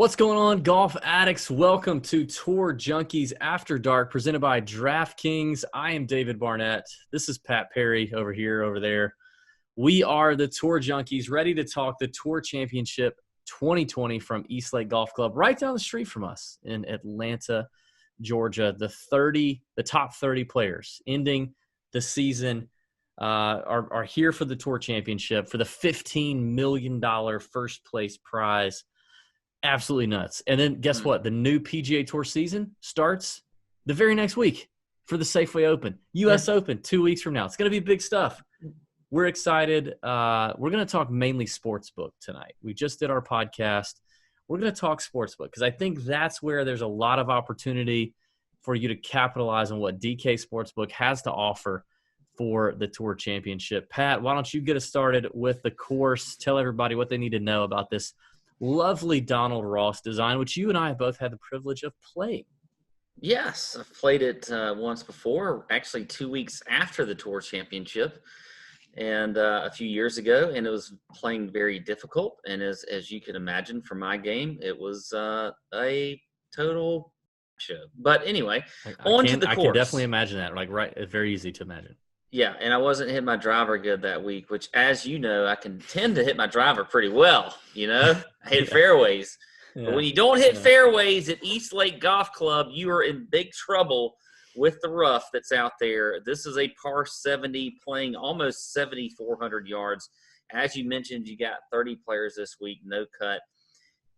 What's going on, golf addicts? Welcome to Tour Junkies After Dark, presented by DraftKings. I am David Barnett. This is Pat Perry over here, over there. We are the Tour Junkies, ready to talk the Tour Championship 2020 from Eastlake Golf Club, right down the street from us in Atlanta, Georgia. The top 30 players ending the season are here for the Tour Championship for the $15 million first place prize. Absolutely nuts. And then guess what? The new PGA Tour season starts the very next week for the Safeway Open. U.S. Open 2 weeks from now. It's going to be big stuff. We're excited. We're going to talk mainly sportsbook tonight. We just did our podcast. We're going to talk sportsbook because I think that's where there's a lot of opportunity for you to capitalize on what DK Sportsbook has to offer for the Tour Championship. Pat, why don't you get us started with the course? Tell everybody what they need to know about this lovely Donald Ross design, which you and I have both had the privilege of playing. Yes, I've played it once before, actually 2 weeks after the Tour Championship, and a few years ago, and it was playing very difficult. And as you can imagine from my game, it was a total show. But anyway, on to the course. I can definitely imagine that. Right, it's very easy to imagine. Yeah, and I wasn't hitting my driver good that week, which, as you know, I can tend to hit my driver pretty well, I hit fairways. Yeah. But when you don't hit fairways at Eastlake Golf Club, you are in big trouble with the rough that's out there. This is a par 70 playing almost 7,400 yards. As you mentioned, you got 30 players this week, no cut.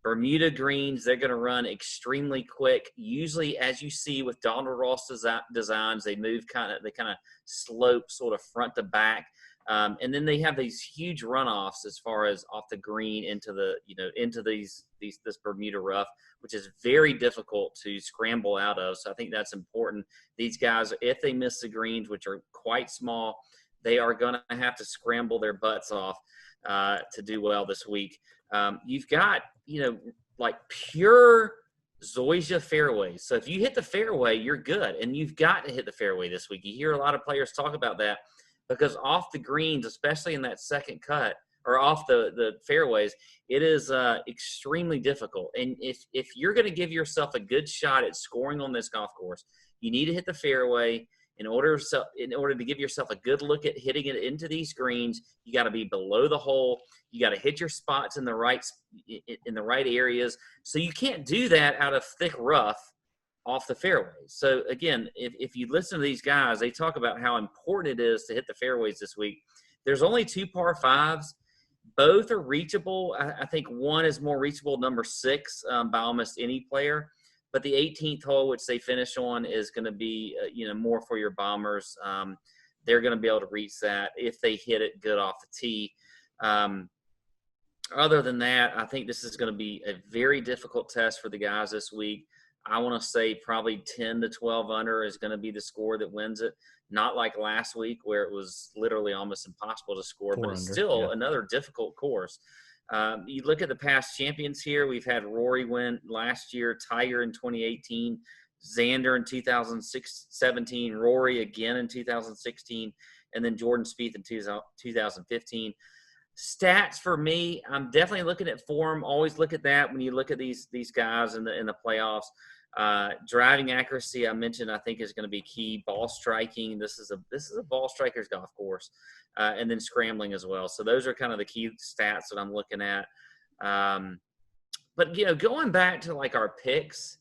Bermuda greens, they're going to run extremely quick. Usually, as you see with Donald Ross designs, they kind of slope sort of front to back, and then they have these huge runoffs as far as off the green into this Bermuda rough, which is very difficult to scramble out of. So I think that's important. These guys, if they miss the greens, which are quite small, they are going to have to scramble their butts off to do well this week. You've got, like pure zoysia fairways. So if you hit the fairway, you're good. And you've got to hit the fairway this week. You hear a lot of players talk about that because off the greens, especially in that second cut or off the fairways, it is extremely difficult. And if you're going to give yourself a good shot at scoring on this golf course, you need to hit the fairway. In order to give yourself a good look at hitting it into these greens, you got to be below the hole. You got to hit your spots in the right areas. So you can't do that out of thick rough off the fairways. So again, if you listen to these guys, they talk about how important it is to hit the fairways this week. There's only 2 par 5s. Both are reachable. I think one is more reachable, number 6, by almost any player. But the 18th hole, which they finish on, is going to be, more for your bombers. They're going to be able to reach that if they hit it good off the tee. Other than that, I think this is going to be a very difficult test for the guys this week. I want to say probably 10 to 12 under is going to be the score that wins it. Not like last week where it was literally almost impossible to score, but it's still another difficult course. You look at the past champions here. We've had Rory win last year, Tiger in 2018, Xander in 2017, Rory again in 2016, and then Jordan Spieth in 2015. Stats for me, I'm definitely looking at form. Always look at that when you look at these guys in the playoffs. Driving accuracy, I mentioned, I think is going to be key. Ball striking, this is a ball striker's golf course, and then scrambling as well. So those are kind of the key stats that I'm looking at. But going back to like our picks,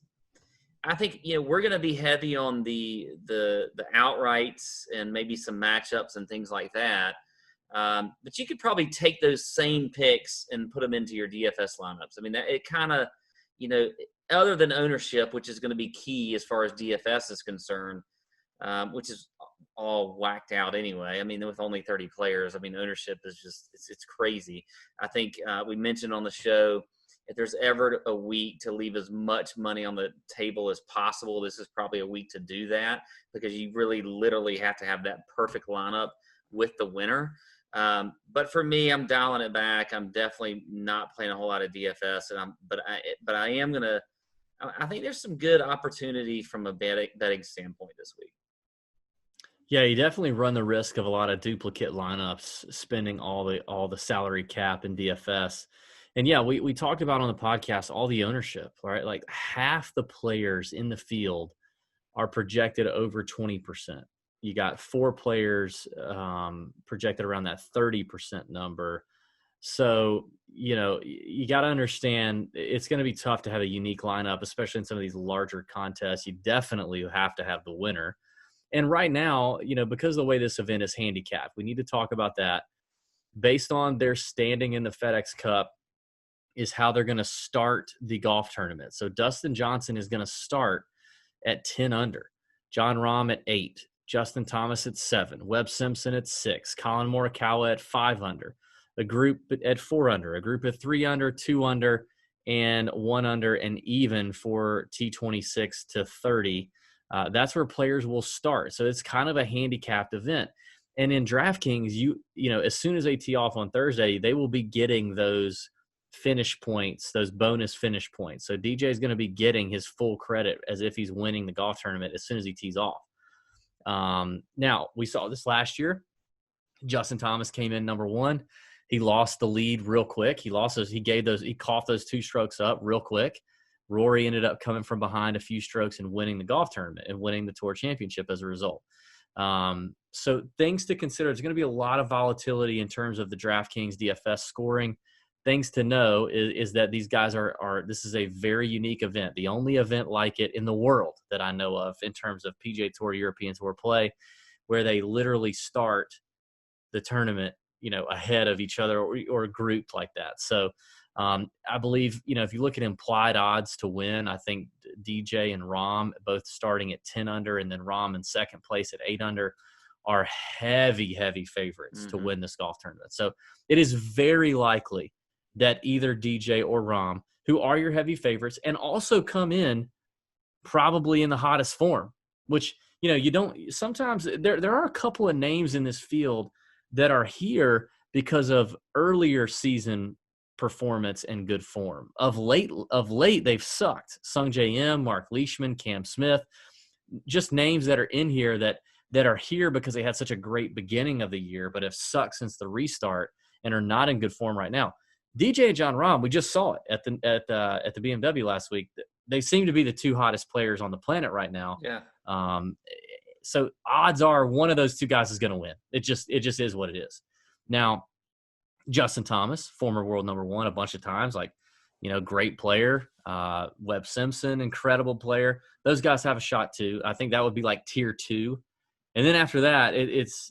I think we're going to be heavy on the outrights and maybe some matchups and things like that. But you could probably take those same picks and put them into your DFS lineups. I mean, it kind of, other than ownership, which is going to be key as far as DFS is concerned, which is all whacked out anyway. I mean, with only 30 players, I mean, ownership is just, it's crazy. I think we mentioned on the show, if there's ever a week to leave as much money on the table as possible, this is probably a week to do that because you really literally have to have that perfect lineup with the winner. But for me, I'm dialing it back. I'm definitely not playing a whole lot of DFS, but I am gonna. I think there's some good opportunity from a betting standpoint this week. Yeah, you definitely run the risk of a lot of duplicate lineups, spending all the salary cap in DFS. And yeah, we talked about on the podcast all the ownership, right? Like half the players in the field are projected over 20%. You got 4 players projected around that 30% number. So, you got to understand it's going to be tough to have a unique lineup, especially in some of these larger contests. You definitely have to have the winner. And right now, because of the way this event is handicapped, we need to talk about that. Based on their standing in the FedEx Cup is how they're going to start the golf tournament. So Dustin Johnson is going to start at 10 under, John Rahm at 8, Justin Thomas at 7, Webb Simpson at 6, Colin Morikawa at 5 under, a group at 4 under, a group at 3 under, 2 under, and 1 under, and even for T26 to 30. That's where players will start. So it's kind of a handicapped event. And in DraftKings, as soon as they tee off on Thursday, they will be getting those finish points, those bonus finish points. So DJ is going to be getting his full credit as if he's winning the golf tournament as soon as he tees off. Now, we saw this last year. Justin Thomas came in number 1. He lost the lead real quick. He coughed those 2 strokes up real quick. Rory ended up coming from behind a few strokes and winning the golf tournament and winning the Tour Championship as a result. So things to consider. There's going to be a lot of volatility in terms of the DraftKings DFS scoring. Things to know is that these guys this is a very unique event, the only event like it in the world that I know of in terms of PGA Tour, European Tour play, where they literally start the tournament, ahead of each other or grouped like that. So I believe, if you look at implied odds to win, I think DJ and Rahm both starting at 10 under and then Rahm in second place at 8 under are heavy favorites to win this golf tournament. So it is very likely that either DJ or Rahm, who are your heavy favorites, and also come in probably in the hottest form, which, you don't – sometimes there are a couple of names in this field that are here because of earlier season performance and good form. Of late, they've sucked. Sung J M, Mark Leishman, Cam Smith, just names that are in here that are here because they had such a great beginning of the year but have sucked since the restart and are not in good form right now. DJ and John Rahm, we just saw it at the BMW last week. They seem to be the 2 hottest players on the planet right now. Yeah. So odds are one of those 2 guys is going to win. It just is what it is. Now, Justin Thomas, former world number 1 a bunch of times, great player. Webb Simpson, incredible player. Those guys have a shot too. I think that would be like tier 2. And then after that, it's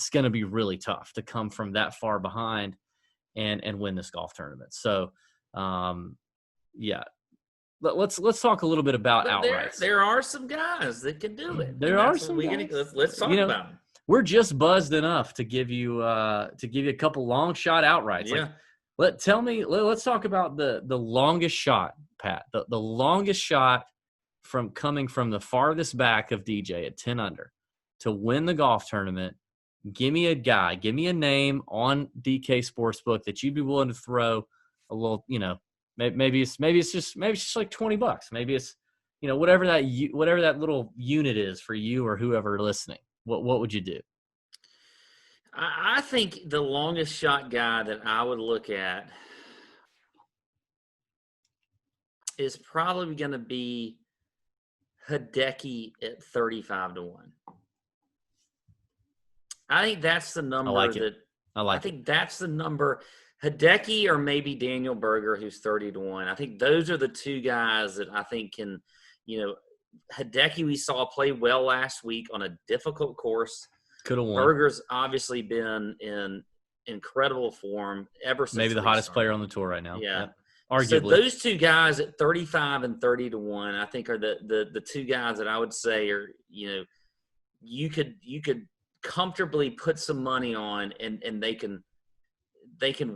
going to be really tough to come from that far behind and win this golf tournament. So, yeah. Let's talk a little bit about outrights. There are some guys that can do it. There are some guys. Let's talk about them. We're just buzzed enough to give you a couple long shot outrights. Yeah. Let's talk about the longest shot, Pat. The longest shot coming from the farthest back of DJ at 10 under to win the golf tournament. Give me a guy, give me a name on DK Sportsbook that you'd be willing to throw a little, maybe it's just like $20. Maybe it's, whatever that little unit is for you or whoever listening. What would you do? I think the longest shot guy that I would look at is probably going to be Hideki at 35 to 1. I think that's the number I think that's the number. Hideki or maybe Daniel Berger, who's 30 to 1. I think those are the 2 guys that I think can, Hideki we saw play well last week on a difficult course. Could have won. Berger's obviously been in incredible form ever since. Maybe the hottest player on the tour right now. Yeah. Arguably. So those 2 guys at 35 and 30 to 1, I think are the 2 guys that I would say are, you could comfortably put some money on and they can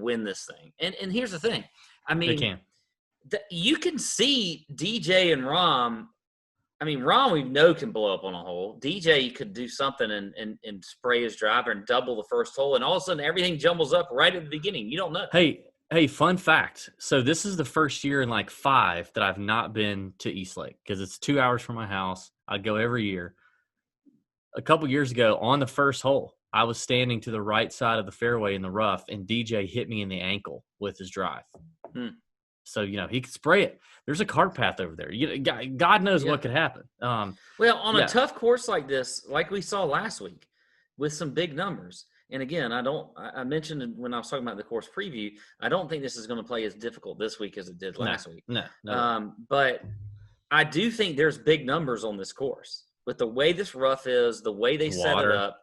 win this thing. And here's the thing. I mean, they can. You can see DJ and Rahm. I mean, Rahm we know can blow up on a hole. DJ could do something and spray his driver and double the first hole, and all of a sudden everything jumbles up right at the beginning. You don't know. Hey, fun fact. So this is the first year in like 5 that I've not been to Eastlake because it's 2 hours from my house. I go every year. A couple years ago on the first hole, I was standing to the right side of the fairway in the rough, and DJ hit me in the ankle with his drive. So, he could spray it. There's a cart path over there. God knows what could happen. Well, on a tough course like this, like we saw last week, with some big numbers. And again, I mentioned when I was talking about the course preview, I don't think this is going to play as difficult this week as it did last week. No. But I do think there's big numbers on this course. With the way this rough is, the way they set it up,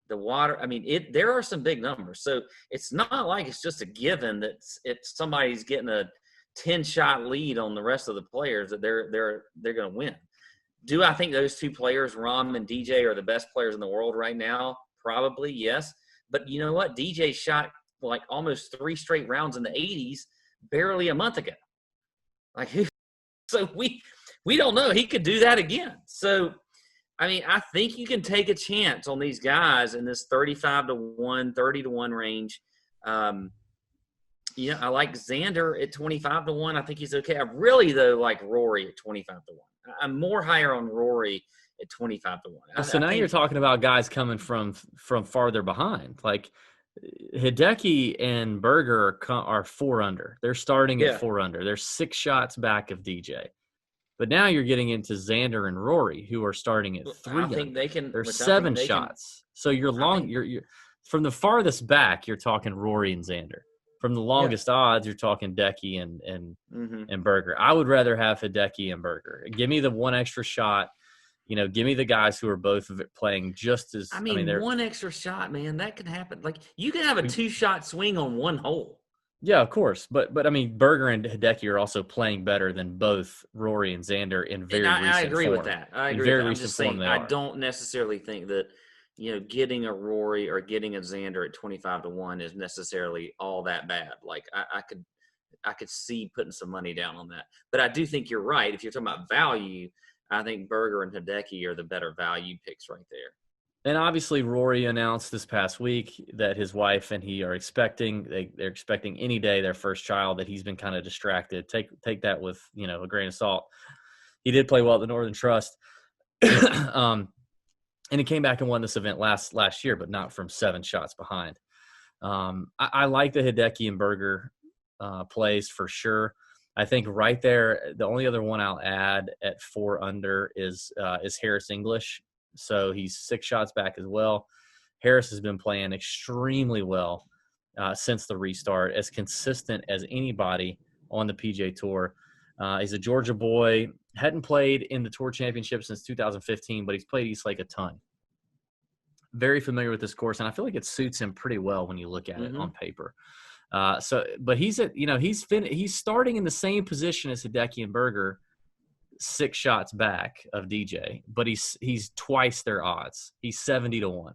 the water. I mean, there are some big numbers. So it's not like it's just a given that it's somebody's getting a 10-shot lead on the rest of the players that they're going to win. Do I think those two players, Rahm and DJ, are the best players in the world right now? Probably, yes. But you know what? DJ shot like almost 3 straight rounds in the 80s barely a month ago. So we don't know. He could do that again. So, I mean, I think you can take a chance on these guys in this 35-1, 30-1 range. I like Xander at 25-1. I think he's okay. I really, though, like Rory at 25-1. I'm more higher on Rory at 25-1. So now you're talking about guys coming from farther behind. Like Hideki and Berger are 4 under. They're starting at 4 under. They're 6 shots back of DJ. But now you're getting into Xander and Rory, who are starting at 3 under. Think they can. They're 7 shots. So you're you're from the farthest back, you're talking Rory and Xander. From the longest odds, you're talking Hideki and Berger. I would rather have Hideki and Berger. Give me the 1 extra shot. Give me the guys who are both playing just as. I mean 1 extra shot, man, that can happen. Like you can have a 2-shot swing on 1 hole. Yeah, of course, but I mean Berger and Hideki are also playing better than both Rory and Xander in very recent form. I agree with that. I agree. Very I'm recent just saying form I don't necessarily think that getting a Rory or getting a Xander at 25-1 is necessarily all that bad. Like I could see putting some money down on that. But I do think you're right. If you're talking about value, I think Berger and Hideki are the better value picks right there. And obviously, Rory announced this past week that his wife and he are expecting. They're expecting any day their first child. That he's been kind of distracted. Take that with a grain of salt. He did play well at the Northern Trust, and he came back and won this event last year, but not from 7 shots behind. I like the Hideki and Berger plays for sure. I think right there, the only other one I'll add at 4 under is Harris English. So he's 6 shots back as well. Harris has been playing extremely well since the restart, as consistent as anybody on the PGA Tour. He's a Georgia boy, hadn't played in the Tour Championship since 2015, but he's played East Lake a ton. Very familiar with this course, and I feel like it suits him pretty well when you look at it on paper. But he's he's starting in the same position as Hideki and Berger, 6 shots back of DJ, but he's twice their odds. He's 70-1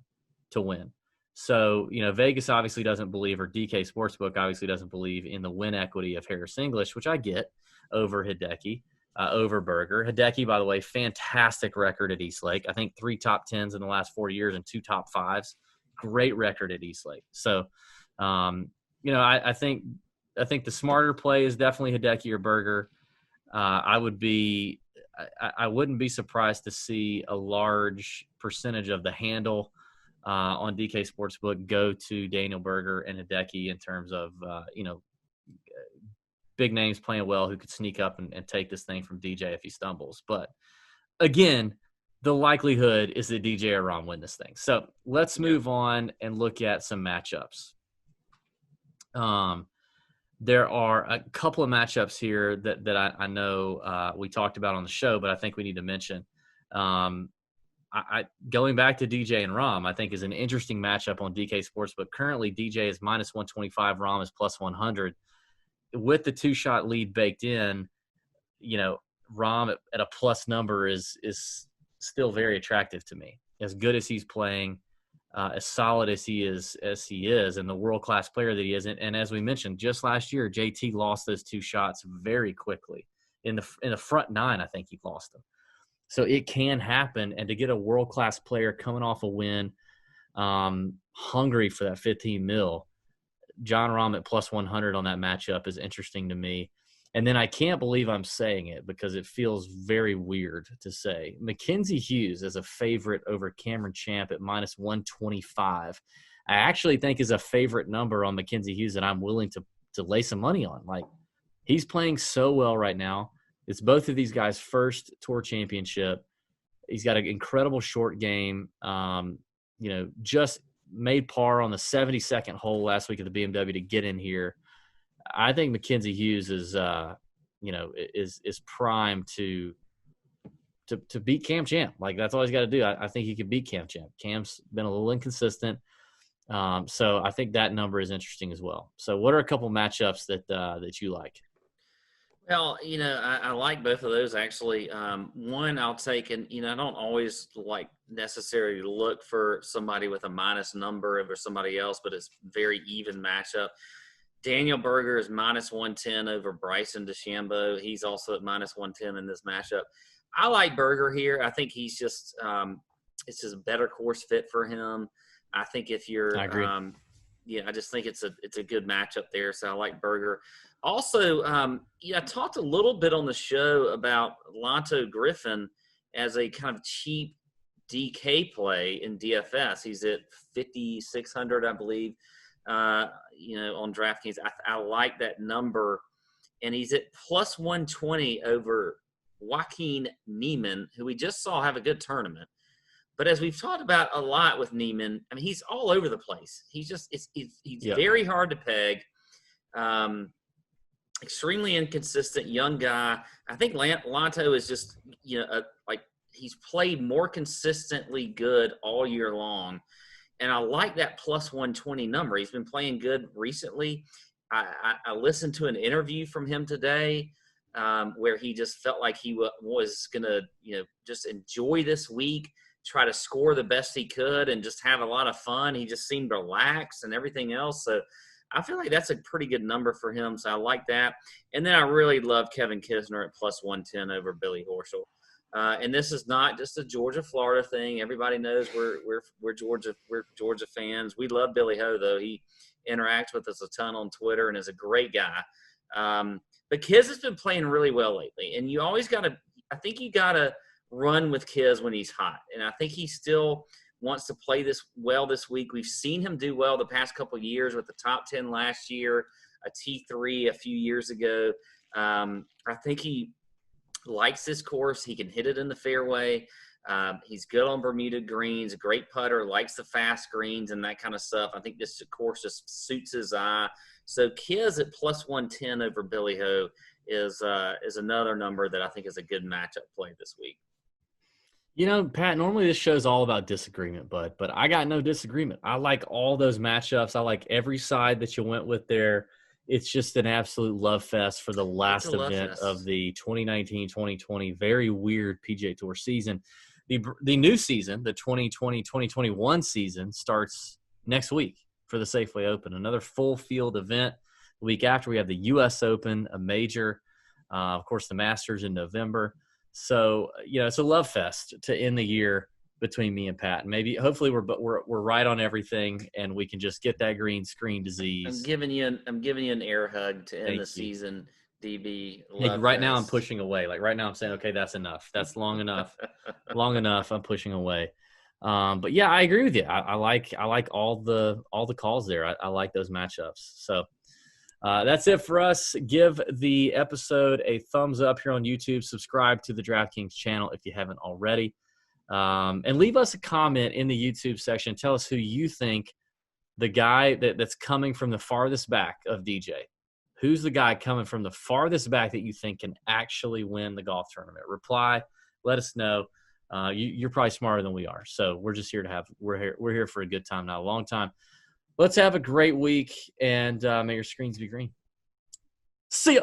to win. So, Vegas obviously doesn't believe, or DK Sportsbook obviously doesn't believe in the win equity of Harris English, which I get, over Hideki, over Berger. Hideki, by the way, fantastic record at East Lake. I think 3 top 10s in the last 4 years and 2 top 5s. Great record at East Lake. So, I think the smarter play is definitely Hideki or Berger. I wouldn't be surprised to see a large percentage of the handle on DK Sportsbook go to Daniel Berger and Hideki in terms of big names playing well who could sneak up and take this thing from DJ if he stumbles. But again, the likelihood is that DJ or Rahm win this thing. So let's move on and look at some matchups. There are a couple of matchups here that I know we talked about on the show, but I think we need to mention. Going back to DJ and Rahm, I think is an interesting matchup on DK Sportsbook. Currently, DJ is -125, Rahm is +100. With the 2-shot lead baked in, Rahm at a plus number is still very attractive to me. As good as he's playing, as solid as he is, and the world-class player that he is. And as we mentioned, just last year, JT lost those 2 shots very quickly. In the front 9, I think he lost them. So it can happen. And to get a world-class player coming off a win, hungry for that 15 mil, John Rahm at +100 on that matchup is interesting to me. And then I can't believe I'm saying it because it feels very weird to say. Mackenzie Hughes as a favorite over Cameron Champ at minus 125. I actually think is a favorite number on Mackenzie Hughes that I'm willing to lay some money on. Like, he's playing so well right now. It's both of these guys' first tour championship. He's got an incredible short game. Just made par on the 72nd hole last week at the BMW to get in here. I think Mackenzie Hughes is primed to beat Cam Champ. Like, that's all he's got to do. I think he can beat Cam Champ. Cam's been a little inconsistent. So I think that number is interesting as well. So what are a couple matchups that you like? Well, I like both of those actually. One I'll take, and I don't always like necessarily look for somebody with a minus number over somebody else, but it's very even matchup. Daniel Berger is minus 110 over Bryson DeChambeau. He's also at minus 110 in this matchup. I like Berger here. I think he's just it's just a better course fit for him. I think if you're, I agree. I just think it's a good matchup there. So I like Berger. Also, I talked a little bit on the show about Lanto Griffin as a kind of cheap DK play in DFS. He's at 5,600, I believe. On DraftKings. I like that number. And he's at plus 120 over Joaquin Niemann, who we just saw have a good tournament. But as we've talked about a lot with Niemann, I mean, he's all over the place. He's just he's very hard to peg. Extremely inconsistent young guy. I think Lanto is just, he's played more consistently good all year long. And I like that plus 120 number. He's been playing good recently. I listened to an interview from him today where he just felt like he was going to, just enjoy this week, try to score the best he could, and just have a lot of fun. He just seemed relaxed and everything else. So I feel like that's a pretty good number for him. So I like that. And then I really love Kevin Kisner at plus 110 over Billy Horschel. And this is not just a Georgia-Florida thing. Everybody knows we're Georgia fans. We love Billy Ho, though. He interacts with us a ton on Twitter and is a great guy. But Kiz has been playing really well lately. And you always got to – I think you got to run with Kiz when he's hot. And I think he still wants to play this well this week. We've seen him do well the past couple of years with the top 10 last year, a T3 a few years ago. I think he – likes this course. He can hit it in the fairway. He's good on Bermuda greens, a great putter, likes the fast greens and that kind of stuff. I think this course just suits his eye. So Kiz at plus 110 over Billy Ho is another number that I think is a good matchup play this week. Pat, normally this show's all about disagreement, but I got no disagreement. I like all those matchups. I like every side that you went with there. It's just an absolute love fest for the last event of the 2019-2020 very weird PGA Tour season. The new season, the 2020-2021 season, starts next week for the Safeway Open. Another full field event. The week after, we have the U.S. Open, a major, of course, the Masters in November. So, it's a love fest to end the year between me and Pat. Maybe, hopefully, we're right on everything, and we can just get that green screen disease. I'm giving you an air hug to end the season, DB. Right now, I'm pushing away. Like right now, I'm saying, okay, that's enough. That's long enough. Long enough. I'm pushing away. But yeah, I agree with you. I like all the calls there. I like those matchups. So that's it for us. Give the episode a thumbs up here on YouTube. Subscribe to the DraftKings channel if you haven't already. And leave us a comment in the YouTube section. Tell us who you think the guy that's coming from the farthest back of DJ. Who's the guy coming from the farthest back that you think can actually win the golf tournament? Reply. Let us know. You're probably smarter than we are. So we're just here we're here for a good time, not a long time. Let's have a great week, and may your screens be green. See ya.